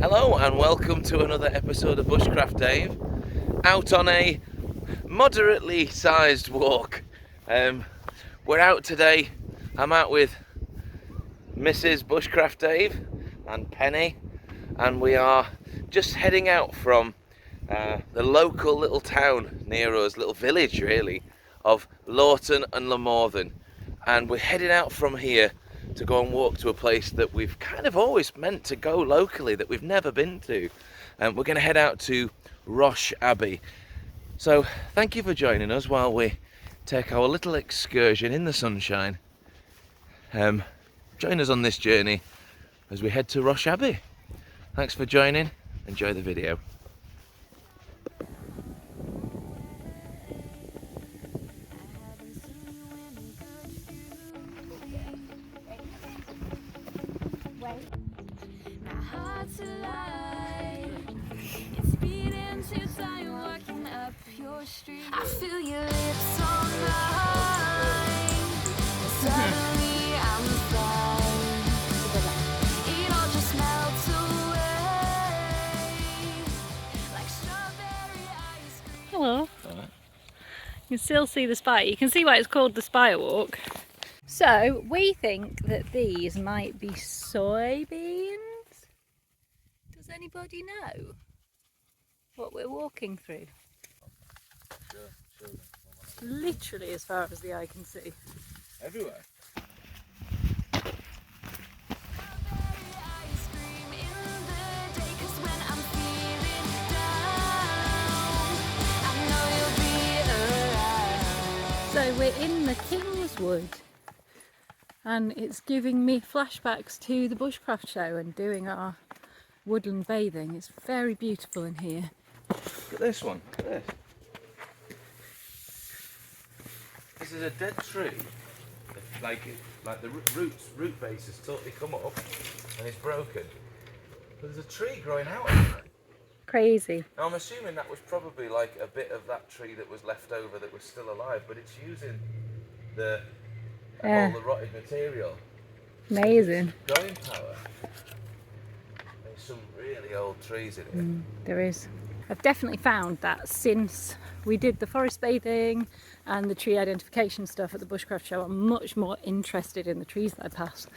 Hello and welcome to another episode of Bushcraft Dave. Out on a moderately sized walk. We're out today. I'm out with Mrs. Bushcraft Dave and Penny, and we are just heading out from the local little town near us, little village really, of Laughton-en-le-Morthen. And we're heading out from here to go and walk to a place that we've kind of always meant to go locally, that we've never been to. And we're going to head out to Roche Abbey. So thank you for joining us while we take our little excursion in the sunshine. Join us on this journey as we head to Roche Abbey. Thanks for joining. Enjoy the video. I feel your lips on mine. Suddenly I'm fine. It all just melts away like strawberry ice cream. Hello. You can still see the Spire. You can see why it's called the Spire Walk. So we think that these might be soybeans. Does anybody know what we're walking through? Literally as far as the eye can see. Everywhere. So we're in the King's Wood, and it's giving me flashbacks to the bushcraft show and doing our woodland bathing. It's very beautiful in here. Look at this one. Look at this. This is a dead tree. Like the root base has totally come up and it's broken. But there's a tree growing out of it. Crazy. Now I'm assuming that was probably like a bit of that tree that was left over that was still alive, but it's using all the rotted material. Amazing. Growing power. There's some really old trees in here. There is. I've definitely found that since we did the forest bathing and the tree identification stuff at the bushcraft show, I'm much more interested in the trees that I pass.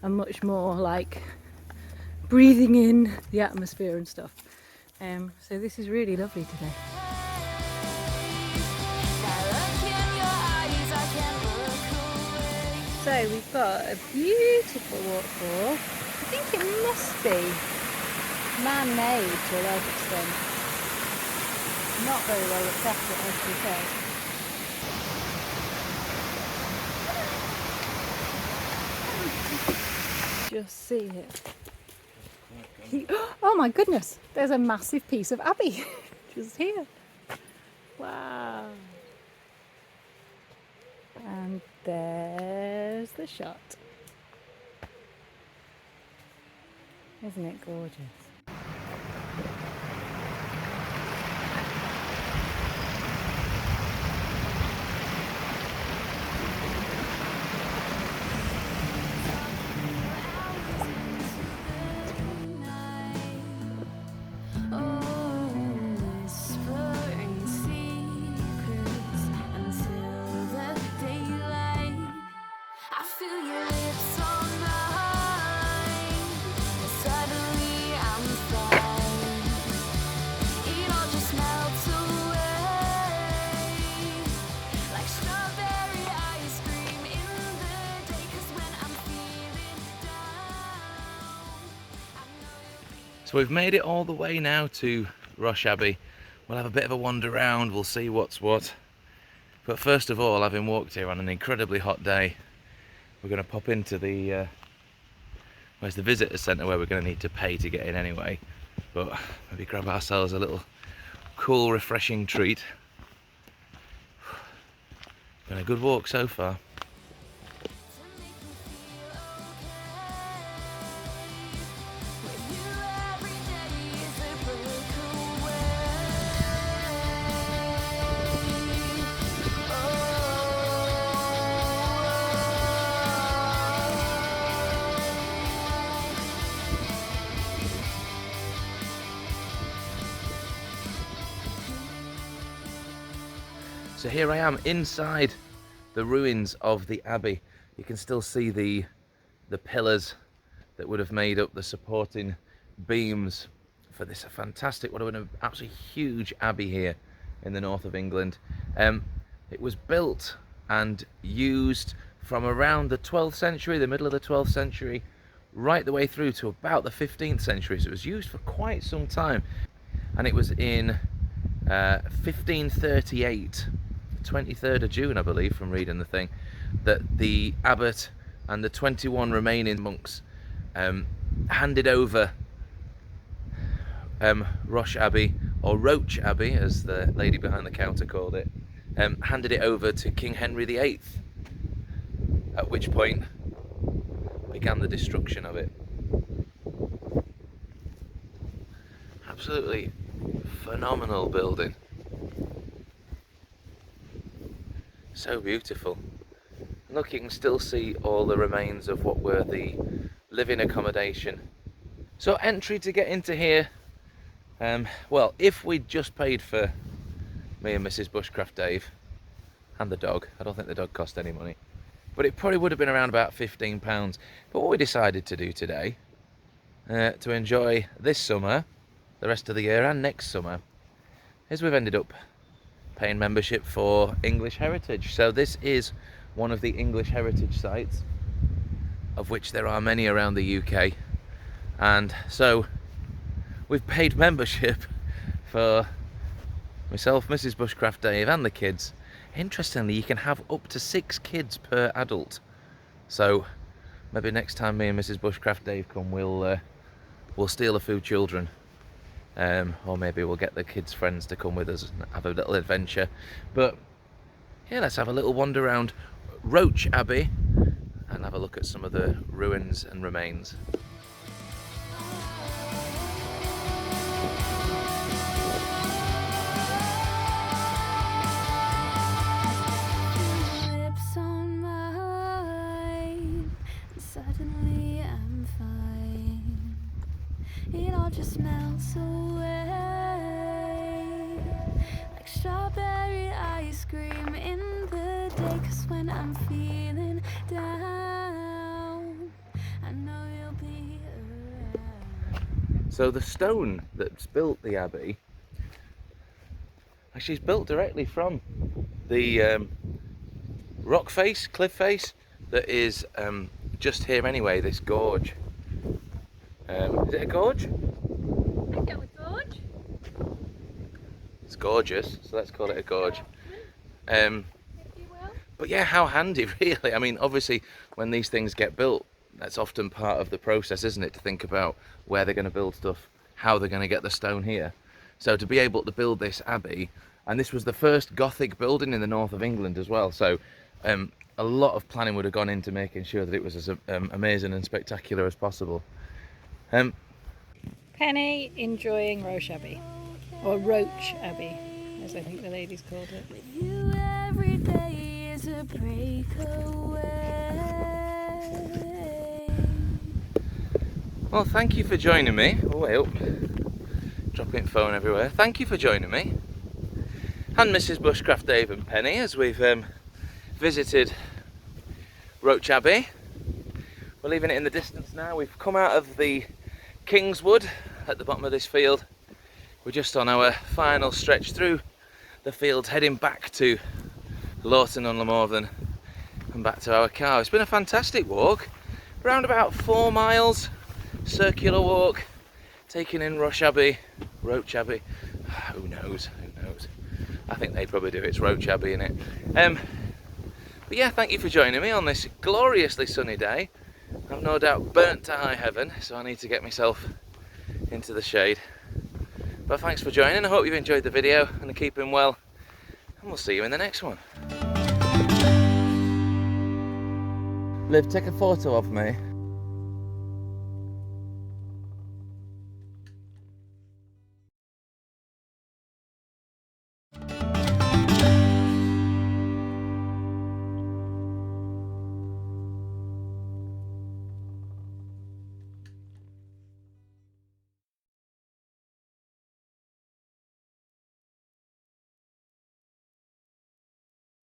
I'm much more like breathing in the atmosphere and stuff. So this is really lovely today. So we've got a beautiful waterfall. I think it must be man-made to a large extent. Not very well looked after, it has to be said. Just see it. Oh my goodness, there's a massive piece of Abbey just here. Wow. And there's the shot. Isn't it gorgeous? So we've made it all the way now to Roche Abbey. We'll have a bit of a wander around, we'll see what's what. But first of all, having walked here on an incredibly hot day, we're going to pop into the where's the visitor centre, where we're going to need to pay to get in anyway. But maybe grab ourselves a little cool, refreshing treat. Been a good walk so far. So here I am inside the ruins of the abbey. You can still see the pillars that would have made up the supporting beams for this fantastic, what would have been an absolutely huge abbey here in the north of England. It was built and used from around the 12th century, the middle of the 12th century, right the way through to about the 15th century. So it was used for quite some time. And it was in 1538, 23rd of June, I believe, from reading the thing, that the abbot and the 21 remaining monks handed over Roche Abbey, or Roche Abbey as the lady behind the counter called it, handed it over to King Henry VIII, at which point began the destruction of it. Absolutely phenomenal building. So beautiful. Look, you can still see all the remains of what were the living accommodation. So entry to get into here, well, if we'd just paid for me and Mrs. Bushcraft Dave and the dog, I don't think the dog cost any money, but it probably would have been around about £15. But what we decided to do today, to enjoy this summer, the rest of the year and next summer, is we've ended up paying membership for English Heritage. So this is one of the English Heritage sites, of which there are many around the UK, and so we've paid membership for myself, Mrs. Bushcraft Dave and the kids. Interestingly, you can have up to 6 kids per adult, so maybe next time me and Mrs. Bushcraft Dave come, we'll steal a few children, or maybe we'll get the kids' friends to come with us and have a little adventure. But yeah, let's have a little wander around Roche Abbey and have a look at some of the ruins and remains. Lips on mine, suddenly I'm fine. It all just melts away like strawberry ice cream in the day. 'Cause when I'm feeling down, I know you'll be around. So the stone that's built the abbey, actually is built directly from the rock face, cliff face that is just here anyway, this gorge. Is it a gorge? Is that a gorge? It's gorgeous, so let's call it a gorge. If you will. But yeah, how handy really. I mean, obviously when these things get built, that's often part of the process, isn't it, to think about where they're going to build stuff, how they're going to get the stone here. So to be able to build this abbey, and this was the first Gothic building in the north of England as well, so a lot of planning would have gone into making sure that it was as amazing and spectacular as possible. Penny enjoying Roche Abbey, or Roche Abbey, as I think the ladies called it. With you every day is a breakaway. Well, thank you for joining me. Oh, way up. Dropping phone everywhere. Thank you for joining me. And Mrs. Bushcraft Dave and Penny as we've visited Roche Abbey. We're leaving it in the distance now. We've come out of the Kingswood at the bottom of this field. We're just on our final stretch through the field, heading back to Laughton-en-le-Morthen and back to our car. It's been a fantastic walk, around about 4 miles, circular walk, taking in Roche Abbey. Who knows? I think they'd probably do it's Roche Abbey in it. But yeah, thank you for joining me on this gloriously sunny day. I'm no doubt burnt to high heaven, so I need to get myself into the shade. But thanks for joining. I hope you've enjoyed the video and are keeping well, and we'll see you in the next one. Liv, take a photo of me.